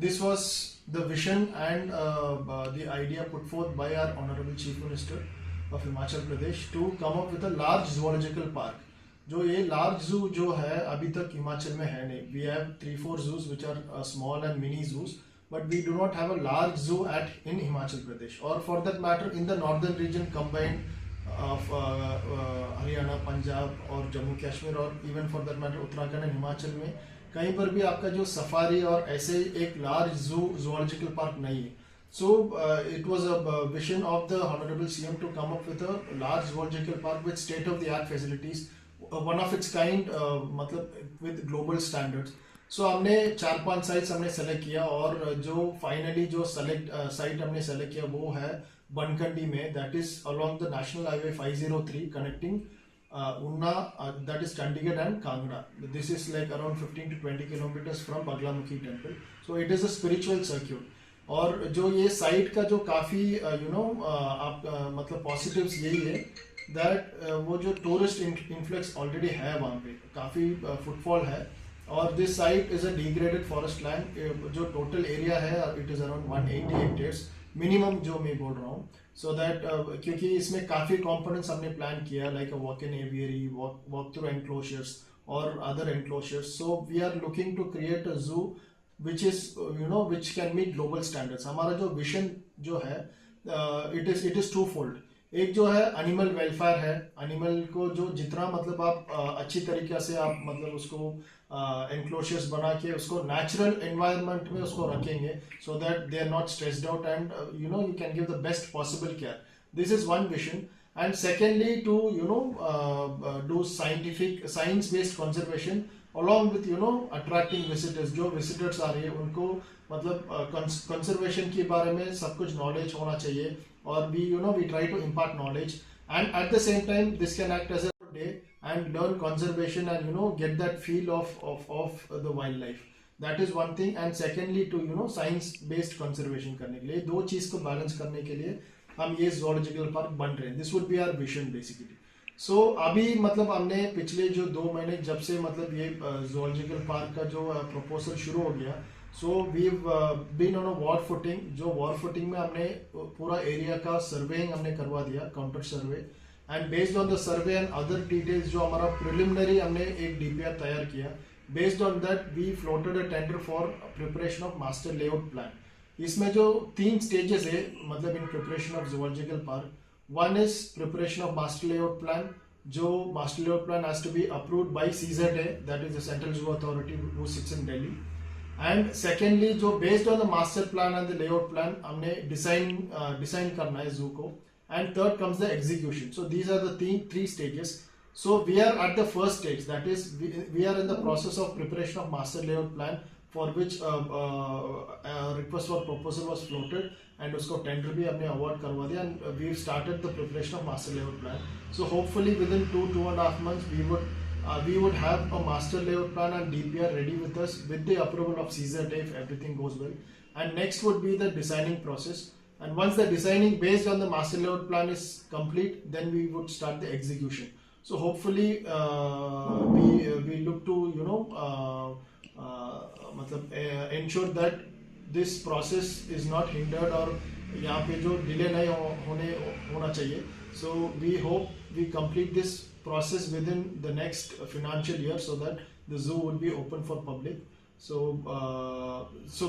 this was the vision and the idea put forth by our Honorable Chief Minister of Himachal Pradesh to come up with a large zoological park. जो ये large zoo जो है अभी तक हिमाचल में है नहीं. We have 3-4 zoos which are small and mini zoos, but we do not have a large zoo in Himachal Pradesh, or for that matter in the northern region combined of Haryana, Punjab और जम्मू कश्मीर और even for that matter Uttarakhand and Himachal में कहीं पर भी आपका जो safari और ऐसे एक लार्ज zoological park नहीं है. So it was a vision of the Honorable CM to come up with a large zoological park with state-of-the-art facilities, one of its kind, मतलब with global standards. So हमने 4-5 sites हमने select किया और जो finally जो site हमने select किया वो है बनकंडी में, that is along the national highway 503 connecting Unna, that is Chandigarh and Kangra. This is like around 15 to 20 kilometers from Baglamukhi temple. So it is a spiritual circuit. और जो ये site का जो काफ़ी आप मतलब पॉजिटिव्स यही है दैट वो जो टूरिस्ट इन्फ्लक्स ऑलरेडी है वहाँ पे काफ़ी फुटफॉल है. और this site is a degraded forest land. जो टोटल एरिया है it is around 180 hectares minimum जो मैं बोल रहा हूँ. सो दैट क्योंकि इसमें काफ़ी कंपोनेंट्स हमने प्लान किया like a walk in aviary, walk through enclosures और other enclosures. So we are looking to create a zoo which is which can meet global standards. हमारा जो विजन जो है इट इज टू फोल्ड. एक जो है animal welfare है. Animal को जो जितना मतलब आप अच्छी तरीके से आप मतलब उसको एनक्लोजर्स बना के उसको नेचुरल एनवायरनमेंट में उसको रखेंगे so that they are not stressed out and you can give the best possible care. This is one vision. And secondly to do science based conservation along with attracting visitors. जो visitors आ रही है उनको मतलब conservation के बारे में सब कुछ नॉलेज होना चाहिए और we try to impart knowledge, and at the same time this can act as a day and learn conservation and get that feel of the wildlife. That is one thing. And secondly to science based conservation करने के लिए दो चीज को balance करने के लिए हम ये zoological park बन रहे हैं. This would be our vision basically. सो अभी मतलब हमने पिछले जो 2 महीने जब से मतलब ये zoological park का जो प्रपोजल शुरू हो गया, so we been on a war footing. जो वॉर फुटिंग में हमने पूरा एरिया का सर्वेइंग हमने करवा दिया, counter survey, and based on the survey and other details जो हमारा प्रिलिमिनरी हमने एक डीपीआर तैयार किया. Based on that we floated a tender for preparation of master layout plan. इसमें जो 3 स्टेजेस है मतलब in preparation of zoological park. One is preparation of master layout plan. जो master layout plan has to be approved by CZA, that is the Central Zoo Authority who sits in Delhi. And secondly, जो based on the master plan and the layout plan हमने design करना है zoo को. And third comes the execution. So these are the three stages. So we are at the first stage, that is we are in the process of preparation of master layout plan, for which request for proposal was floated and उसको tender भी हमने award करवा दिया. And we started the preparation of master layout plan. So hopefully within 2.5 months we would have a master layout plan and DPR ready with us with the approval of CZA if everything goes well. And next would be the designing process. And once the designing based on the master layout plan is complete, then we would start the execution. So hopefully we look to मतलब ensure that this process is not hindered और यहाँ पे जो delay नहीं होना चाहिए. So we hope we complete this process within the next financial year so that the zoo will be open for public. So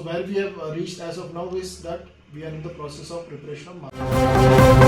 where we have reached as of now is that we are in the process of preparation of market.